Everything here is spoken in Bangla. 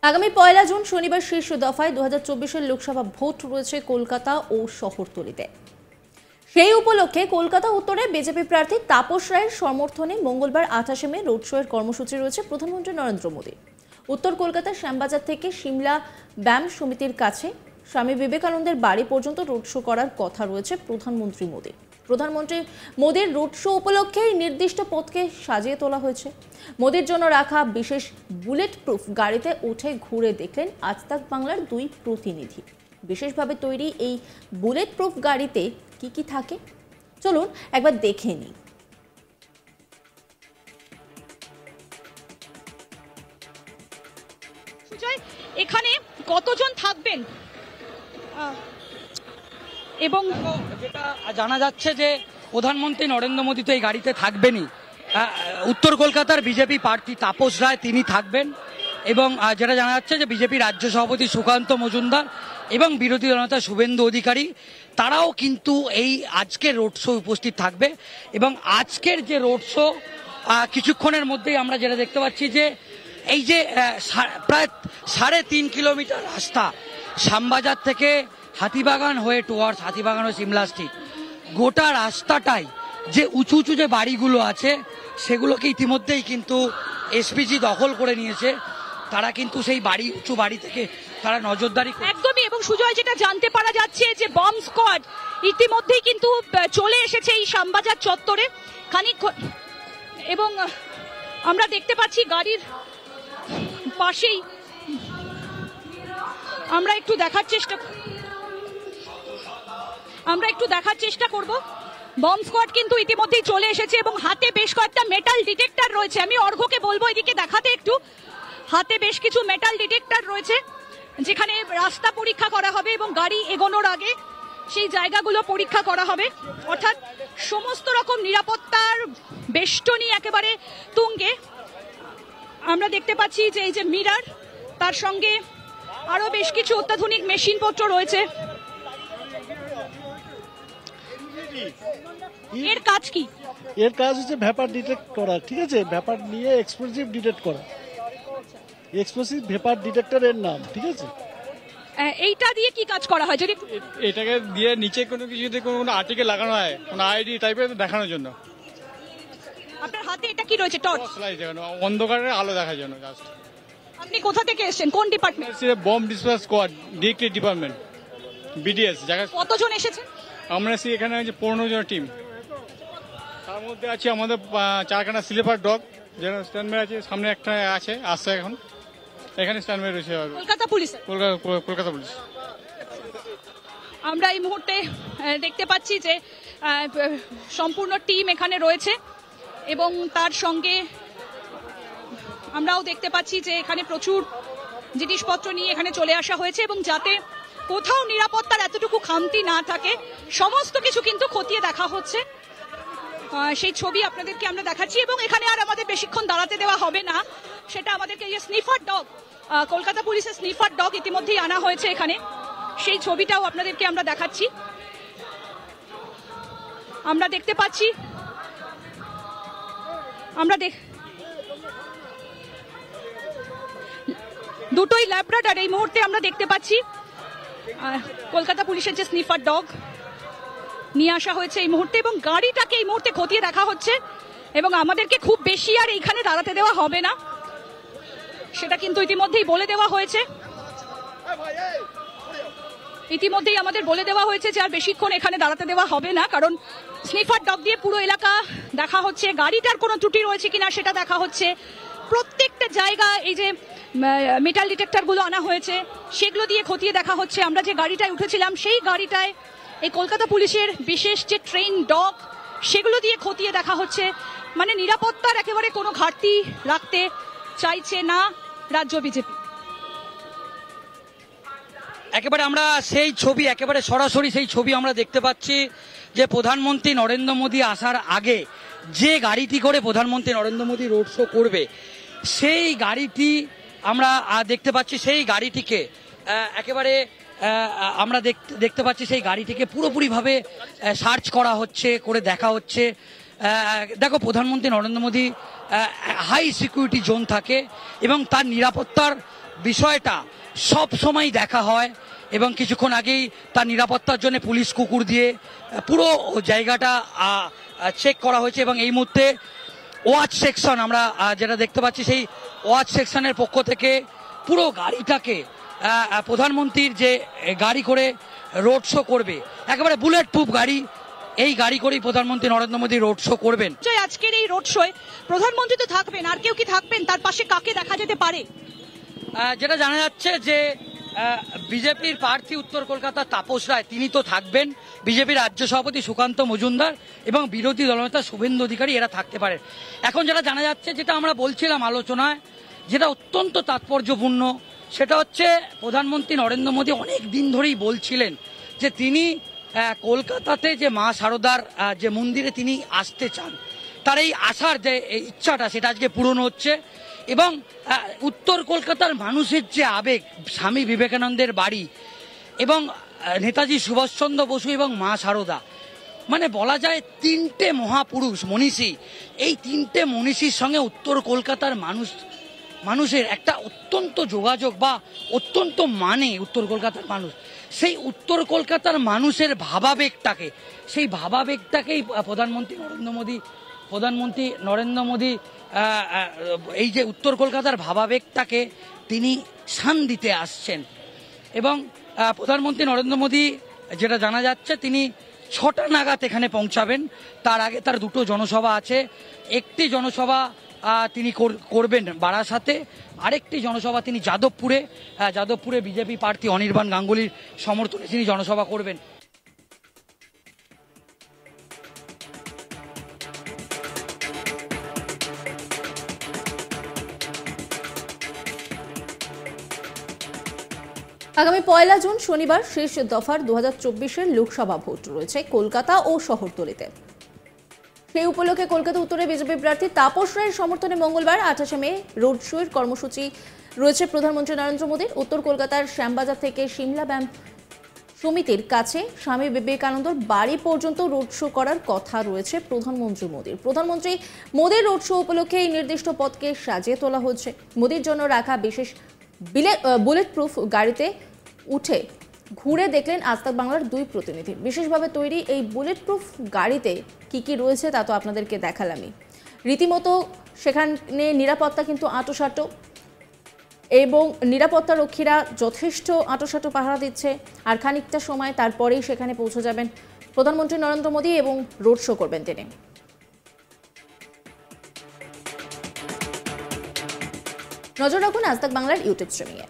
আগামী ১ জুন শনিবার শীর্ষ দফায় ২০২৪-এর লোকসভা ভোট রয়েছে কলকাতা ও শহরতলিতে। সেই উপলক্ষে কলকাতা উত্তরে বিজেপি প্রার্থী তাপস রায়ের সমর্থনে মঙ্গলবার ২৮ মে রোড শো এর কর্মসূচি রয়েছে প্রধানমন্ত্রী নরেন্দ্র মোদী। উত্তর কলকাতার শ্যামবাজার থেকে সিমলা ব্যায়াম সমিতির কাছে স্বামী বিবেকানন্দের বাড়ি পর্যন্ত রোড শো করার কথা রয়েছে প্রধানমন্ত্রী মোদী। প্রধানমন্ত্রী মোদীর রোড শো উপলক্ষে নির্দিষ্ট পথকে সাজিয়ে তোলা হয়েছে। মোদীর জন্য রাখা বিশেষ বুলেট প্রুফ গাড়িতে উঠে ঘুরে দেখলেন আজ তাক বাংলার দুই প্রতিনিধি। বিশেষভাবে তৈরি এই বুলেট প্রুফ গাড়িতে কি কি থাকে চলুন একবার দেখে নিই। এখানে কতজন থাকবেন এবং যেটা জানা যাচ্ছে যে প্রধানমন্ত্রী নরেন্দ্র মোদী তো এই গাড়িতে থাকবেনই। উত্তর কলকাতার বিজেপি প্রার্থী তাপস রায় তিনি থাকবেন এবং যেটা জানা যাচ্ছে যে বিজেপি রাজ্য সভাপতি সুকান্ত মজুমদার এবং বিরোধী দলনেতা শুভেন্দু অধিকারী তারাও কিন্তু এই আজকের রোড শো উপস্থিত থাকবে। এবং আজকের যে রোড শো কিছুক্ষণের মধ্যেই আমরা যেটা দেখতে পাচ্ছি যে এই যে প্রায় ৩.৫ কিলোমিটার রাস্তা শ্যামবাজার থেকে হাতিবাগান হয়ে টুয়ার্ডস হাতিবাগান হয়ে সিমলা স্ট্রিট, গোটা রাস্তাটাই যে উঁচু উঁচু যে বাড়িগুলো আছে সেগুলোকে ইতিমধ্যেই কিন্তু এসপিজি দখল করে নিয়েছে। তারা কিন্তু সেই বাড়ি উঁচু বাড়ি থেকে তারা নজরদারি একদমই। এবং সুজয়, যেটা জানতে পারা যাচ্ছে যে বম্ব স্কোয়াড ইতিমধ্যেই কিন্তু চলে এসেছে এই শ্যামবাজার চত্বরে খানিক, এবং আমরা দেখতে পাচ্ছি গাড়ির পাশেই আমরা একটু দেখার চেষ্টা করব। বম্ব স্কোয়াড কিন্তু ইতিমধ্যেই চলে এসেছে এবং হাতে বেশ কয়েকটা মেটাল ডিটেক্টর রয়েছে। আমি অর্ঘ্যকে বলবো এদিকে দেখাতে একটু। হাতে বেশ কিছু মেটাল ডিটেক্টর রয়েছে যেখানে রাস্তা পরীক্ষা করা হবে এবং গাড়ি এগোনোর আগে সেই জায়গাগুলো পরীক্ষা করা হবে। অর্থাৎ সমস্ত রকম নিরাপত্তার বেষ্টনী একেবারে তুঙ্গে। আমরা দেখতে পাচ্ছি যে এই যে মিরার, তার সঙ্গে আরো বেশ কিছু অত্যাধুনিক মেশিনপত্র রয়েছে। এর কাজ কি? এর কাজ হচ্ছে ভেপার ডিটেক্ট করা, ঠিক আছে? ভেপার নিয়ে এক্সপ্লোসিভ ডিটেক্ট করা, এক্সপ্লোসিভ ভেপার ডিটেক্টর এর নাম, ঠিক আছে? এইটা দিয়ে কি কাজ করা হয়? যদি এটাকে দিয়ে নিচে কোনো কিছুতে কোনো আর্টিকেল লাগানো হয়, কোনো আইডি টাইপের দেখানোর জন্য। আপনার হাতে এটা কি রয়েছে? টর্চ, অন্ধকারের আলো দেখার জন্য। জাস্ট আপনি কোথা থেকে এসেছেন? কোন department? Bomb ডিসপাস squad, detective department, BDS. কতজন এসেছেন? আমরা এখানে আছে 15 জন টিম। তার মধ্যে আছে আমাদের 4খানা স্লিপার ডগ যেটা স্ট্যান্ড বাই আছে, সামনে একটা আছে আসছে এখন, এখানে স্ট্যান্ড বাই রয়েছে কলকাতা পুলিশ। কলকাতা পুলিশ। আমরা এই মুহূর্তে দেখতে পাচ্ছি যে সম্পূর্ণ টিম এখানে রয়েছে এবং তার সঙ্গে আমরাও দেখতে পাচ্ছি যে এখানে প্রচুর জিনিসপত্র নিয়ে এখানে চলে আসা হয়েছে এবং যাতে কোথাও নিরাপত্তার এতটুকু খামতি না থাকে সমস্ত কিছু কিন্তু খতিয়ে দেখা হচ্ছে। সেই ছবি আপনাদেরকে আমরা দেখাচ্ছি এবং এখানে আর আমাদের বেশিক্ষণ দাঁড়াতে দেওয়া হবে না। সেটা আমাদেরকে যে স্নিফার ডগ, কলকাতা পুলিশের স্নিফার ডগ ইতিমধ্যেই আনা হয়েছে এখানে, সেই ছবিটাও আপনাদেরকে আমরা দেখাচ্ছি। আমরা দেখতে পাচ্ছি দুটোই ল্যাব্রাডর এই মুহূর্তে আমরা দেখতে পাচ্ছি। কলকাতা পুলিশের যে স্নিফার ডগ নিয়ে আসা হয়েছে এই মুহূর্তে এবং গাড়িটাকে এই মুহূর্তে খতিয়ে দেখা হচ্ছে এবং আমাদেরকে খুব বেশি আর এইখানে দাঁড়াতে দেওয়া হবে না, সেটা কিন্তু ইতিমধ্যেই বলে দেওয়া হয়েছে। ইতিমধ্যেই আমাদের বলে দেওয়া হয়েছে যে আর বেশিক্ষণ এখানে দাঁড়াতে দেওয়া হবে না, কারণ স্নিফার ডগ দিয়ে পুরো এলাকা দেখা হচ্ছে, গাড়িটার কোনো ত্রুটি রয়েছে কিনা সেটা দেখা হচ্ছে। প্রত্যেকটা জায়গা এই যে মেটাল ডিটেক্টরগুলো আনা হয়েছে সেগুলো দিয়ে খতিয়ে দেখা হচ্ছে। আমরা যে গাড়িটায় উঠেছিলাম সেই গাড়িটায় এই কলকাতা পুলিশের বিশেষ যে ট্রেন ডগ সেগুলো দিয়ে খতিয়ে দেখা হচ্ছে। মানে নিরাপত্তার একেবারে কোনো ঘাটতি রাখতে চাইছে না রাজ্য বিজেপি। একেবারে আমরা সেই ছবি, একেবারে সরাসরি সেই ছবি আমরা দেখতে পাচ্ছি যে প্রধানমন্ত্রী নরেন্দ্র মোদী আসার আগে যে গাড়িটি করে প্রধানমন্ত্রী নরেন্দ্র মোদী রোড শো করবে সেই গাড়িটি আমরা দেখতে পাচ্ছি। সেই গাড়িটিকে একেবারে আমরা দেখতে পাচ্ছি সেই গাড়িটিকে পুরোপুরিভাবে সার্চ করা হচ্ছে, করে দেখা হচ্ছে। দেখো, প্রধানমন্ত্রী Narendra Modi high security zone থাকে এবং তার নিরাপত্তার বিষয়টা সব সময় দেখা হয় এবং কিছুক্ষণ আগেই তার নিরাপত্তার জন্য পুলিশ কুকুর দিয়ে পুরো জায়গাটা চেক করা হয়েছে এবং এই মুহূর্তে ওয়াচ সেকশন আমরা যেটা দেখতে পাচ্ছি সেই ওয়াচ সেকশনের পক্ষ থেকে পুরো গাড়িটাকে প্রধানমন্ত্রীর যে গাড়ি করে রোড শো করবে একেবারে বুলেট প্রুফ গাড়ি, এই গাড়ি করেই প্রধানমন্ত্রী নরেন্দ্র মোদী রোড শো করবেন। আজকের এই রোড শোয়ে প্রধানমন্ত্রী তো থাকবেন, আর কেউ কি থাকবেন? তার পাশে কাকে দেখা যেতে পারে? যেটা জানা যাচ্ছে যে বিজেপির প্রার্থী উত্তর কলকাতার তাপস রায় তিনি তো থাকবেন, বিজেপির রাজ্য সভাপতি সুকান্ত মজুমদার এবং বিরোধী দলনেতা শুভেন্দু অধিকারী এরা থাকতে পারে। এখন যেটা জানা যাচ্ছে, যেটা আমরা বলছিলাম আলোচনায়, যেটা অত্যন্ত তাৎপর্যপূর্ণ, সেটা হচ্ছে প্রধানমন্ত্রী নরেন্দ্র মোদী অনেক দিন ধরেই বলছিলেন যে তিনি কলকাতাতে যে মা শারদার যে মন্দিরে তিনি আসতে চান, তার এই আসার যে ইচ্ছাটা সেটা আজকে পূরণ হচ্ছে এবং উত্তর কলকাতার মানুষের যে আবেগ, স্বামী বিবেকানন্দের বাড়ি এবং নেতাজি সুভাষচন্দ্র বসু এবং মা শারদা, মানে বলা যায় তিনটে মহাপুরুষ মনীষী, এই তিনটে মনীষীর সঙ্গে উত্তর কলকাতার মানুষের একটা অত্যন্ত যোগাযোগ বা অত্যন্ত মানে উত্তর কলকাতার মানুষ, সেই উত্তর কলকাতার মানুষের ভাবাবেগটাকে, সেই ভাবাবেগটাকেই প্রধানমন্ত্রী নরেন্দ্র মোদী এই যে উত্তর কলকাতার ভাবাবেগটাকে তিনি শান দিতে আসছেন এবং প্রধানমন্ত্রী নরেন্দ্র মোদী যেটা জানা যাচ্ছে তিনি 6টা নাগাদ এখানে পৌঁছাবেন। তার আগে তার 2টো জনসভা আছে, একটি জনসভা তিনি করবেন বারাসাতে, আরেকটি জনসভা তিনি যাদবপুরে বিজেপি প্রার্থী অনির্বাণ গাঙ্গুলির সমর্থনে তিনি জনসভা করবেন। আগামী 1 জুন শনিবার শেষ দফার 2024-এর লোকসভা ভোট রয়েছে কলকাতা ও শহরতলিতে। সেই উপলক্ষে কলকাতা উত্তরে বিজেপি প্রার্থী তাপস রায়ের সমর্থনে মঙ্গলবার 28 মে রোড শোয়ের কর্মসূচি রয়েছে প্রধানমন্ত্রী নরেন্দ্র মোদীর। উত্তর কলকাতার শ্যামবাজার থেকে সিমলা ব্যায়াম সমিতির কাছে স্বামী বিবেকানন্দর বাড়ি পর্যন্ত রোড শো করার কথা রয়েছে প্রধানমন্ত্রী মোদীর রোড শো উপলক্ষে এই নির্দিষ্ট পথকে সাজিয়ে তোলা হচ্ছে। মোদীর জন্য রাখা বিশেষ বুলেট প্রুফ গাড়িতে উঠে ঘুরে দেখলেন আজ তাক বাংলার 2 প্রতিনিধি। বিশেষভাবে তৈরি এই বুলেট প্রুফ গাড়িতে কি কি রয়েছে তা তো আপনাদেরকে দেখালামই। রীতিমতো সেখানে নিরাপত্তা কিন্তু আঁটোসাঁটো এবং নিরাপত্তা রক্ষীরা যথেষ্ট আঁটোসাঁটো পাহারা দিচ্ছে। আর খানিকটা সময় তারপরেই সেখানে পৌঁছে যাবেন প্রধানমন্ত্রী নরেন্দ্র মোদী এবং রোড শো করবেন তিনি। নজর রাখুন আজ তাক বাংলার ইউটিউব স্ট্রিমিংয়ে।